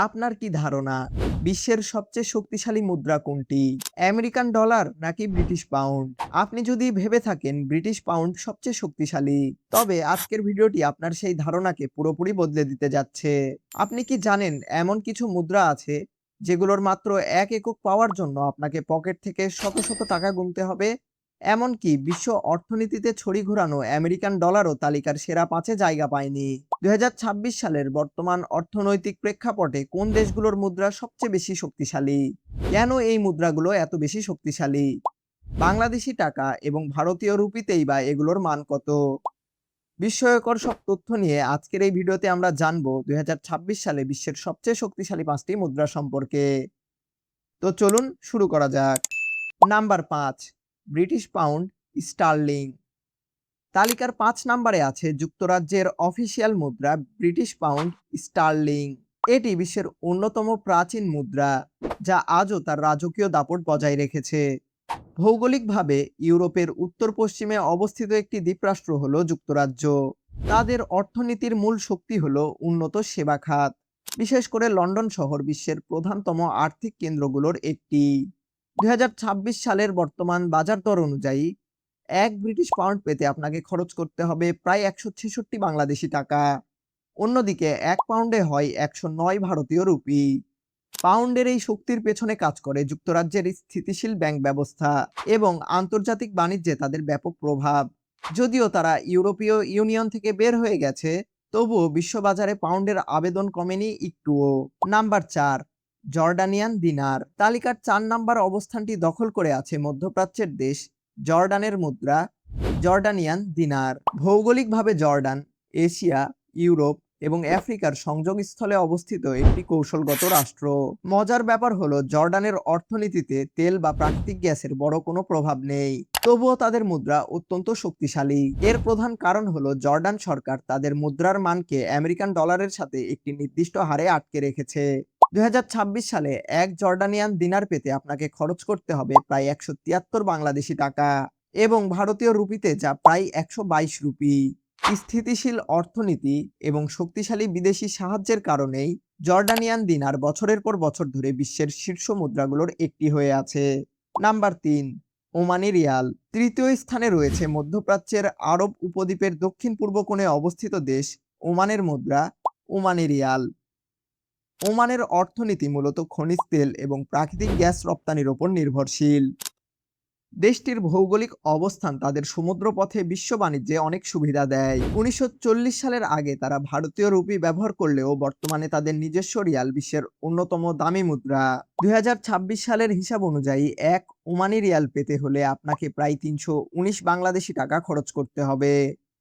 আপনার কি ধারণা বিশ্বের সবচেয়ে শক্তিশালী মুদ্রা কোনটি? আমেরিকান ডলার নাকি ব্রিটিশ পাউন্ড? আপনি যদি ভেবে থাকেন ব্রিটিশ পাউন্ড সবচেয়ে শক্তিশালী, তবে আজকের ভিডিওটি আপনার সেই ধারণাকে পুরোপুরি বদলে দিতে যাচ্ছে। আপনি কি জানেন এমন কিছু মুদ্রা আছে যেগুলোর মাত্র ১ একক পাওয়ার জন্য আপনাকে পকেট থেকে শত শত টাকা গুনতে হবে? এমনকি বিশ্ব অর্থনীতিতে ছড়ি ঘোরানো আমেরিকান ডলারও তালিকার সেরা ৫ এ জায়গা পায়নি। ২০২৬ সালের বর্তমান অর্থনৈতিক প্রেক্ষাপটে কোন দেশগুলোর মুদ্রা সবচেয়ে বেশি শক্তিশালী? কেন এই মুদ্রাগুলো এত বেশি শক্তিশালী? বাংলাদেশী টাকা এবং ভারতীয় রুপিতেই বা এগুলোর মান কত? বিস্ময়কর সব তথ্য নিয়ে আজকের এই ভিডিওতে আমরা জানবো ২০২৬ সালে বিশ্বের সবচেয়ে শক্তিশালী ৫টি মুদ্রা সম্পর্কে। তো চলুন শুরু করা যাক। Number ৫, British pound sterling. তালিকার ৫ নম্বরে আছে যুক্তরাজ্যের অফিসিয়াল মুদ্রা ব্রিটিশ পাউন্ড স্টার্লিং। এটি বিশ্বের অন্যতম প্রাচীন মুদ্রা, যা আজও তার রাজকীয় দাপট বজায় রেখেছে। ভৌগোলিকভাবে ইউরোপের উত্তর পশ্চিমে অবস্থিত একটি দ্বীপরাষ্ট্র হল যুক্তরাজ্য। তাদের অর্থনীতির মূল শক্তি হল উন্নত সেবা খাত। বিশেষ করে লন্ডন শহর বিশ্বের প্রধানতম আর্থিক কেন্দ্রগুলোর একটি। ২০২৬ সালের বর্তমান বাজার দর অনুযায়ী ১ ব্রিটিশ পাউন্ড পেতে আপনাকে খরচ করতে হবে প্রায় ১৬৬ বাংলাদেশী টাকা। অন্যদিকে ১ পাউন্ডে হয় ১০৯ ভারতীয় রুপি। পাউন্ডের এই শক্তির পেছনে কাজ করে যুক্তরাজ্যের স্থিতিশীল ব্যাংক ব্যবস্থা এবং আন্তর্জাতিক বাণিজ্যে তাদের ব্যাপক প্রভাব। যদিও তারা ইউরোপীয় ইউনিয়ন থেকে বের হয়ে গেছে, তবুও বিশ্ববাজারে পাউন্ডের আবেদন কমেনি একটুও। নাম্বার ৪, জর্ডানিয়ান দিনার। তালিকার ৪ নাম্বার অবস্থানটি দখল করে আছে মধ্যপ্রাচ্যের দেশ জর্ডানের মুদ্রা জর্ডানিয়ান দিনার। ভৌগোলিকভাবে জর্ডান এশিয়া, ইউরোপ এবং আফ্রিকার সংযোগস্থলে অবস্থিত একটি কৌশলগত রাষ্ট্র। মজার ব্যাপার হলো জর্ডানের অর্থনীতিতে তেল বা প্রাকৃতিক গ্যাসের বড় কোনো প্রভাব নেই, তবুও তাদের মুদ্রা অত্যন্ত শক্তিশালী। এর প্রধান কারণ হলো জর্ডান সরকার তাদের মুদ্রার মানকে আমেরিকান ডলারের সাথে একটি নির্দিষ্ট হারে আটকে রেখেছে। ২০২৬ সালে ১ জর্ডানিয়ান দিনার পেতে আপনাকে খরচ করতে হবে প্রায় ১৭৩ বাংলাদেশী টাকা এবং ভারতীয় রুপিতে যা প্রায় ১২২ রুপি। স্থিতিশীল অর্থনীতি এবং শক্তিশালী বিদেশি সাহায্যের কারণেই জর্ডানিয়ান দিনার বছরের পর বছর ধরে বিশ্বের শীর্ষ মুদ্রাগুলোর একটি হয়ে আছে। Number ৩, Omani Real. তৃতীয় স্থানে রয়েছে মধ্যপ্রাচ্যের আরব উপদ্বীপের দক্ষিণ পূর্ব কোণে অবস্থিত দেশ ওমানের মুদ্রা ওমানি রিয়াল। ওমানের অর্থনীতি মূলত খনিজ তেল এবং প্রাকৃতিক গ্যাস রপ্তানির উপর নির্ভরশীল। দেশটির ভৌগোলিক অবস্থান তাদের সমুদ্রপথে বিশ্ব বাণিজ্যে অনেক সুবিধা দেয়। ১৯৪০ সালের আগে তারা ভারতীয় রুপি ব্যবহার করলেও বর্তমানে তাদের নিজস্ব রিয়াল বিশ্বের অন্যতম দামি মুদ্রা। ২০২৬ সালের হিসাব অনুযায়ী ১ ওমানি রিয়াল পেতে হলে আপনাকে প্রায় ৩১৯ বাংলাদেশী টাকা খরচ করতে হবে।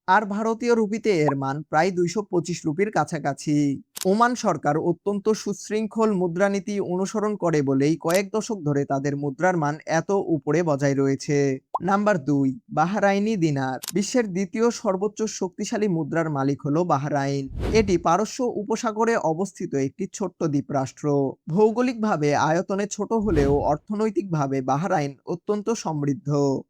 আর ভারতীয় রুপিতে এর মান প্রায় ২২৫ রুপির কাছাকাছি। ওমান সরকার অত্যন্ত সুশৃঙ্খল মুদ্রানীতি অনুসরণ করে বলেই কয়েক দশক ধরে তাদের মুদ্রার মান এত উপরে বজায় রয়েছে। নাম্বার ২, বাহরাইনি দিনার। বিশ্বের দ্বিতীয় সর্বোচ্চ শক্তিশালী মুদ্রার মালিক হলো বাহরাইন। এটি পারস্য উপসাগরে অবস্থিত একটি ছোট্ট দ্বীপরাষ্ট্র। ভৌগোলিকভাবে আয়তনে ছোট হলেও অর্থনৈতিকভাবে বাহরাইন অত্যন্ত সমৃদ্ধ।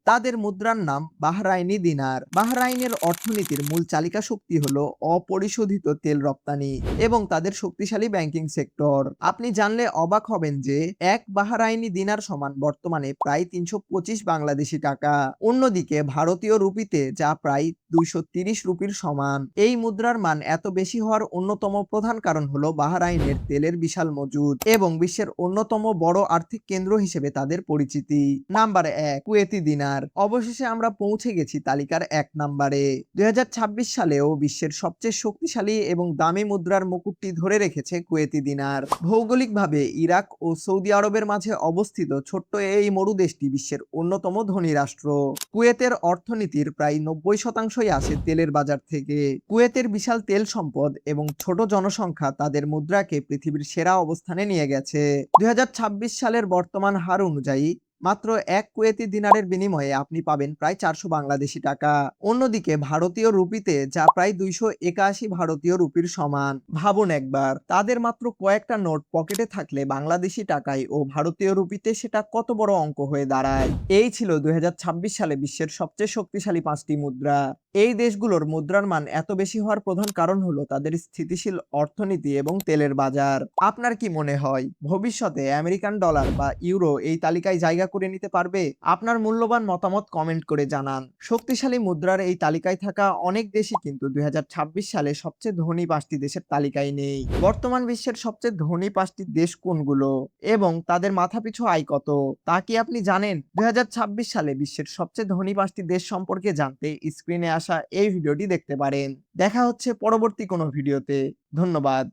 তাদের মুদ্রার নাম বাহরাইনি দিনার। বাহরাইনের অর্থনীতির মূল চালিকা শক্তি হলো অপরিশোধিত তেল রপ্তানি এবং তাদের শক্তিশালী ব্যাংকিং সেক্টর। আপনি জানলে অবাক হবেন যে ১ বাহরাইনি দিনার সমান বর্তমানে প্রায় ৩২৫ বাংলাদেশী টাকা। অন্যদিকে ভারতীয় রুপিতে যা প্রায় ২৩০ রুপির সমান। এই মুদ্রার মান এত বেশি হওয়ার অন্যতম প্রধান কারণ হলো বাহরাইনের তেলের বিশাল মজুদ এবং বিশ্বের অন্যতম বড় আর্থিক কেন্দ্র হিসেবে তাদের পরিচিতি। নাম্বার ১, কুয়েতি দিনার। অবশেষে আমরা পৌঁছে গেছি তালিকার ১ নম্বরে। ২০২৬ সালেও বিশ্বের সবচেয়ে শক্তিশালী এবং দামি মুদ্রার মুকুটটি ধরে রেখেছে কুয়েতি দিনার। ভৌগোলিকভাবে ইরাক ও সৌদি আরবের মাঝে অবস্থিত ছোট্ট এই মরু দেশটি বিশ্বের অন্যতম ধনী রাষ্ট্র। কুয়েতের অর্থনীতির প্রায় ৯০% আসে তেলের বাজার থেকে। কুয়েতের বিশাল তেল সম্পদ এবং ছোট জনসংখ্যা তাদের মুদ্রাকে পৃথিবীর সেরা অবস্থানে নিয়ে গেছে। ২০২৬ সালের বর্তমান হার অনুযায়ী মাত্র ১ কুয়েতি দিনারের বিনিময়ে আপনি পাবেন প্রায় ৪০০ বাংলাদেশি টাকা। অন্যদিকে ভারতীয় রুপিতে যা প্রায় ২৮১ ভারতীয় রুপির সমান। ভাবুন একবার, তাদের মাত্র কয়েকটা নোট পকেটে থাকলে বাংলাদেশি টাকায় ও ভারতীয় রুপিতে সেটা কত বড় অঙ্ক হয়ে দাঁড়ায়। এই ছিল ২০২৬ সালে বিশ্বের সবচেয়ে শক্তিশালী ৫টি মুদ্রা। এই দেশগুলোর মুদ্রার মান এত বেশি হওয়ার প্রধান কারণ হলো তাদের স্থিতিশীল অর্থনীতি এবং তেলের বাজার। আপনার কি মনে হয় ভবিষ্যতে আমেরিকান ডলার বা ইউরো এই তালিকায় জায়গা করে নিতে পারবে? আপনার মূল্যবান মতামত কমেন্ট করে জানান। শক্তিশালী মুদ্রার এই তালিকায় থাকা অনেক দেশই কিন্তু ২০২৬ সালে সবচেয়ে ধনী ৫টি দেশের তালিকায় নেই। বর্তমান বিশ্বের সবচেয়ে ধনী ৫টি দেশ কোনগুলো এবং তাদের মাথাপিছু আয় কত তা কি আপনি জানেন? ২০২৬ সালে বিশ্বের সবচেয়ে ধনী ৫টি দেশ সম্পর্কে জানতে স্ক্রিনে আসা এই ভিডিওটি দেখতে পারেন। দেখা হচ্ছে পরবর্তী কোনো ভিডিওতে। ধন্যবাদ।